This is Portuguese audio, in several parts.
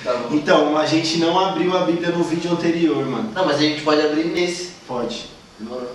Tá bom. Então, a gente não abriu a Bíblia no vídeo anterior, mano. Não, mas a gente pode abrir nesse. Pode. Demorou.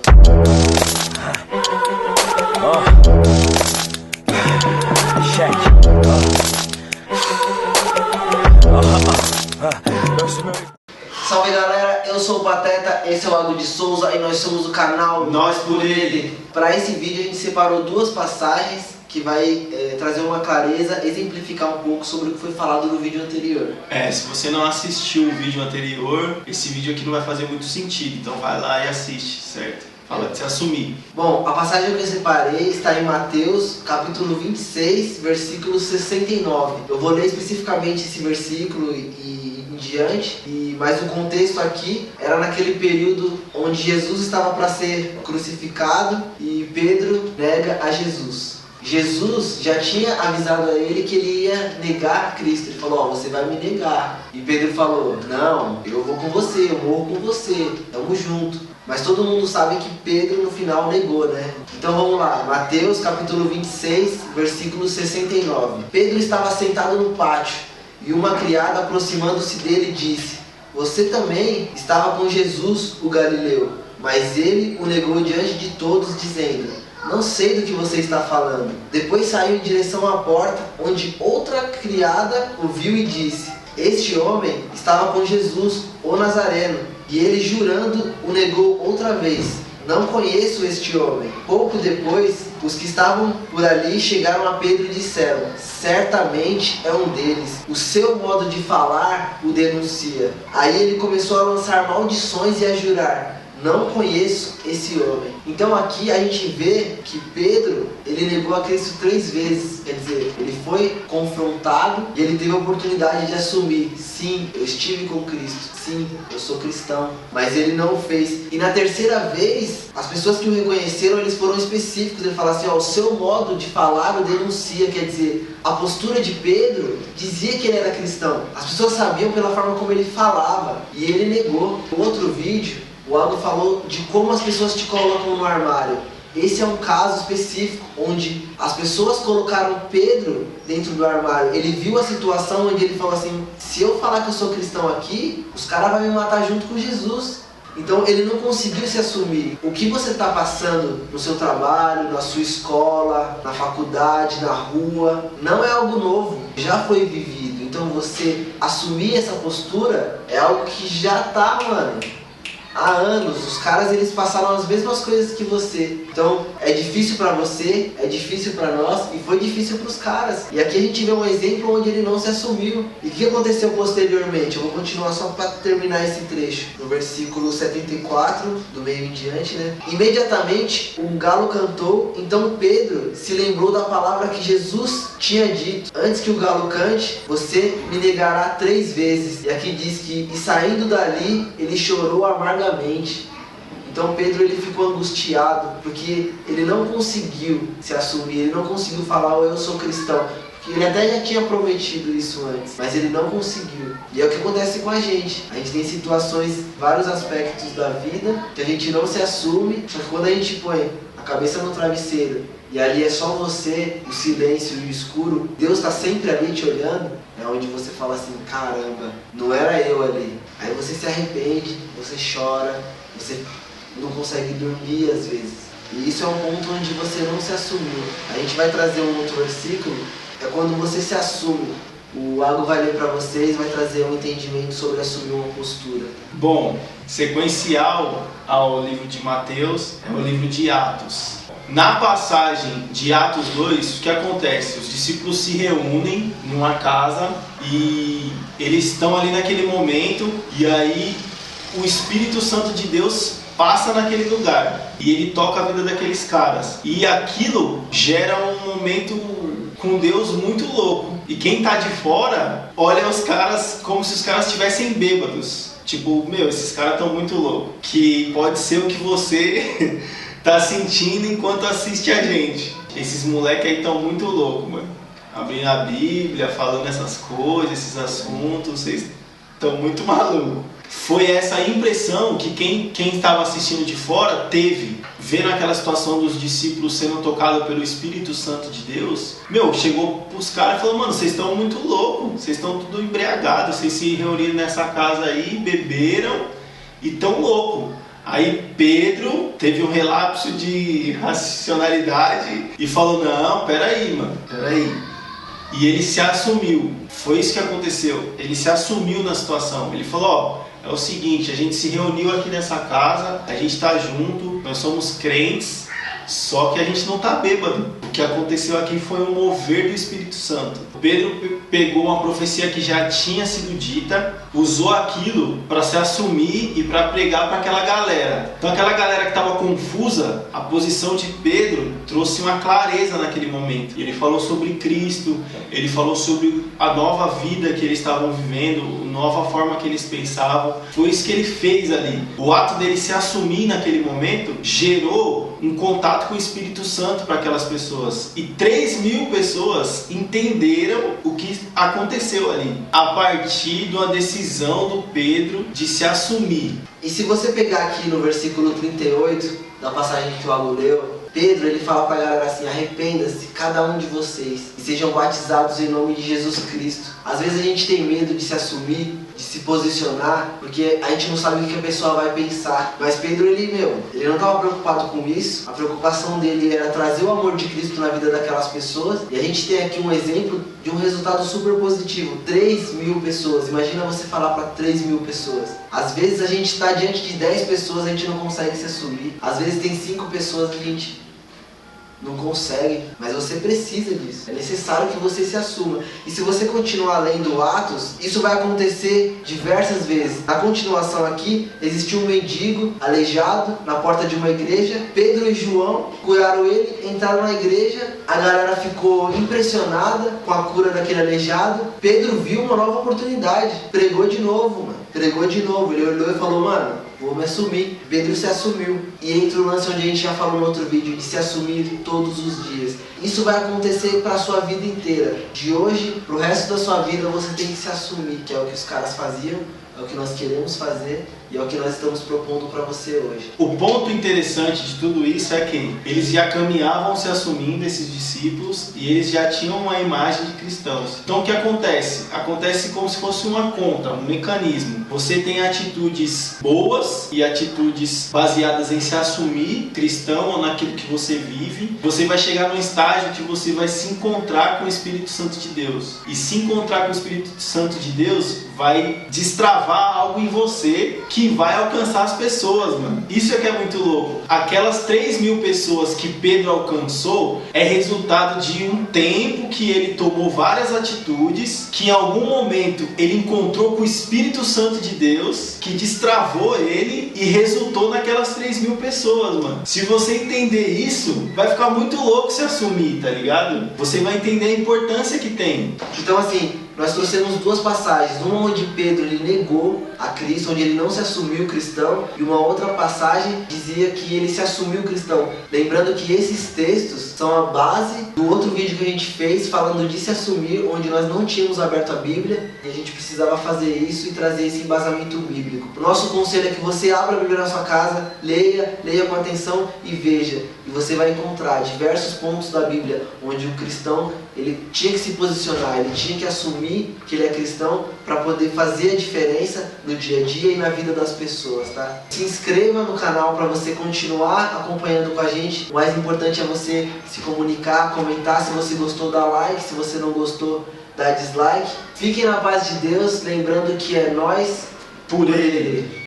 Salve galera, eu sou o Pateta, esse é o Lago de Souza e nós somos o canal Nós por Ele. Para esse vídeo a gente separou duas passagens que vai trazer uma clareza, exemplificar um pouco sobre o que foi falado no vídeo anterior. Se você não assistiu o vídeo anterior, esse vídeo aqui não vai fazer muito sentido, então vai lá e assiste, certo? Fala de se assumir. Bom, a passagem que eu separei está em Mateus, capítulo 26, versículo 69. Eu vou ler especificamente esse versículo e em diante, mas o contexto aqui era naquele período onde Jesus estava para ser crucificado e Pedro nega a Jesus. Jesus já tinha avisado a ele que ele ia negar Cristo. Ele falou, você vai me negar. E Pedro falou, não, eu vou com você, eu morro com você, tamo junto. Mas todo mundo sabe que Pedro no final negou, né? Então vamos lá, Mateus capítulo 26, versículo 69. Pedro estava sentado no pátio e uma criada aproximando-se dele disse, você também estava com Jesus, o Galileu. Mas ele o negou diante de todos, dizendo, não sei do que você está falando. Depois saiu em direção à porta, onde outra criada o viu e disse, este homem estava com Jesus, o Nazareno. E ele, jurando, o negou outra vez. Não conheço este homem. Pouco depois, os que estavam por ali chegaram a Pedro e disseram, certamente é um deles. O seu modo de falar o denuncia. Aí ele começou a lançar maldições e a jurar, não conheço esse homem. Então aqui a gente vê que Pedro, ele negou a Cristo 3 vezes. Quer dizer, ele foi confrontado e ele teve a oportunidade de assumir, sim, eu estive com Cristo, sim, eu sou cristão. Mas ele não o fez. E na terceira vez, as pessoas que o reconheceram, eles foram específicos. Ele fala assim, o seu modo de falar o denuncia. Quer dizer, a postura de Pedro dizia que ele era cristão. As pessoas sabiam pela forma como ele falava. E ele negou. No outro vídeo, o Aldo falou de como as pessoas te colocam no armário. Esse é um caso específico onde as pessoas colocaram Pedro dentro do armário. Ele viu a situação onde ele falou assim, se eu falar que eu sou cristão aqui, os caras vão me matar junto com Jesus. Então ele não conseguiu se assumir. O que você está passando no seu trabalho, na sua escola, na faculdade, na rua, não é algo novo, já foi vivido. Então você assumir essa postura é algo que já tá, mano, há anos. Os caras, eles passaram as mesmas coisas que você. Então é difícil pra você, é difícil pra nós e foi difícil pros caras. E aqui a gente vê um exemplo onde ele não se assumiu. E o que aconteceu posteriormente? Eu vou continuar só pra terminar esse trecho. No versículo 74, do meio em diante, né? Imediatamente um galo cantou, então Pedro se lembrou da palavra que Jesus tinha dito, antes que o galo cante, você me negará 3 vezes. E aqui diz que, e saindo dali, ele chorou amargamente. Então Pedro, ele ficou angustiado, porque ele não conseguiu se assumir, ele não conseguiu falar, eu sou cristão. Ele até já tinha prometido isso antes, mas ele não conseguiu. E é o que acontece com a gente. A gente tem situações, vários aspectos da vida, que a gente não se assume, só que quando a gente põe a cabeça no travesseiro, e ali é só você, o silêncio e o escuro, Deus está sempre ali te olhando, é onde você fala assim, caramba, não era eu ali. Aí você se arrepende, você chora, você não consegue dormir às vezes. E isso é um ponto onde você não se assumiu. A gente vai trazer um outro versículo, é quando você se assume. O Lago vai ler para vocês, vai trazer um entendimento sobre assumir uma postura. Bom, sequencial ao livro de Mateus é o livro de Atos. Na passagem de Atos 2, o que acontece? Os discípulos se reúnem numa casa e eles estão ali naquele momento e aí o Espírito Santo de Deus passa naquele lugar e ele toca a vida daqueles caras. E aquilo gera um momento com Deus muito louco. E quem tá de fora olha os caras como se os caras estivessem bêbados. Tipo, esses caras estão muito loucos. Que pode ser o que você tá sentindo enquanto assiste a gente. Esses moleques aí estão muito loucos, mano. Abrindo a Bíblia, falando essas coisas, esses assuntos, vocês estão muito malucos. Foi essa impressão que quem estava assistindo de fora teve, vendo aquela situação dos discípulos sendo tocados pelo Espírito Santo de Deus. Chegou pros caras e falou: mano, vocês estão muito loucos, vocês estão tudo embriagados, vocês se reuniram nessa casa aí, beberam e tão loucos. Aí Pedro teve um relapso de racionalidade e falou: não, peraí, mano, peraí. E ele se assumiu. Foi isso que aconteceu. Ele se assumiu na situação. Ele falou: é o seguinte, a gente se reuniu aqui nessa casa, a gente está junto, nós somos crentes, só que a gente não está bêbado. O que aconteceu aqui foi um mover do Espírito Santo. Pedro pegou uma profecia que já tinha sido dita, usou aquilo para se assumir e para pregar para aquela galera. Então aquela galera que estava confusa, a posição de Pedro trouxe uma clareza naquele momento. Ele falou sobre Cristo, ele falou sobre a nova vida que eles estavam vivendo, a nova forma que eles pensavam. Foi isso que ele fez ali. O ato dele se assumir naquele momento gerou um contato com o Espírito Santo para aquelas pessoas. E 3.000 pessoas entenderam o que aconteceu ali, a partir de uma decisão do Pedro de se assumir. E se você pegar aqui no versículo 38, da passagem que o Alu leu, Pedro ele fala para a galera assim: arrependa-se cada um de vocês e sejam batizados em nome de Jesus Cristo. Às vezes a gente tem medo de se assumir, de se posicionar, porque a gente não sabe o que a pessoa vai pensar. Mas Pedro, ele não estava preocupado com isso. A preocupação dele era trazer o amor de Cristo na vida daquelas pessoas. E a gente tem aqui um exemplo de um resultado super positivo. 3.000 pessoas. Imagina você falar para 3.000 pessoas. Às vezes a gente está diante de 10 pessoas, a gente não consegue se assumir. Às vezes tem 5 pessoas que a gente não consegue, mas você precisa disso. É necessário que você se assuma. E se você continuar lendo Atos, isso vai acontecer diversas vezes. Na continuação aqui, existiu um mendigo aleijado na porta de uma igreja. Pedro e João curaram ele, entraram na igreja. A galera ficou impressionada com a cura daquele aleijado. Pedro viu uma nova oportunidade, pregou de novo, mano. Pregou de novo. Ele olhou e falou: mano, vou me assumir. Pedro se assumiu. E entra o lance onde a gente já falou no outro vídeo, de se assumir todos os dias. Isso vai acontecer para a sua vida inteira. De hoje pro resto da sua vida você tem que se assumir, que é o que os caras faziam, é o que nós queremos fazer e é o que nós estamos propondo para você hoje. O ponto interessante de tudo isso é que eles já caminhavam se assumindo, esses discípulos, e eles já tinham uma imagem de cristãos. Então o que acontece? Acontece como se fosse uma conta, um mecanismo. Você tem atitudes boas e atitudes baseadas em se assumir cristão ou naquilo que você vive. Você vai chegar num estágio que você vai se encontrar com o Espírito Santo de Deus. E se encontrar com o Espírito Santo de Deus vai destravar algo em você que vai alcançar as pessoas, mano. Isso é que é muito louco. Aquelas 3.000 pessoas que Pedro alcançou é resultado de um tempo que ele tomou várias atitudes, que em algum momento ele encontrou com o Espírito Santo de Deus, que destravou ele e resultou naquelas 3.000 pessoas, mano. Se você entender isso, vai ficar muito louco se assumir, tá ligado? Você vai entender a importância que tem. Então assim, nós trouxemos duas passagens, uma onde Pedro ele negou a Cristo, onde ele não se assumiu cristão, e uma outra passagem dizia que ele se assumiu cristão. Lembrando que esses textos são a base do outro vídeo que a gente fez falando de se assumir, onde nós não tínhamos aberto a Bíblia e a gente precisava fazer isso e trazer esse embasamento bíblico. O nosso conselho é que você abra a Bíblia na sua casa, leia com atenção e veja. E você vai encontrar diversos pontos da Bíblia onde o cristão ele tinha que se posicionar, ele tinha que assumir que ele é cristão para poder fazer a diferença no dia a dia e na vida das pessoas, tá? Se inscreva no canal para você continuar acompanhando com a gente. O mais importante é você se comunicar, comentar. Se você gostou, dá like. Se você não gostou, dá dislike. Fiquem na paz de Deus, lembrando que é nós por Ele.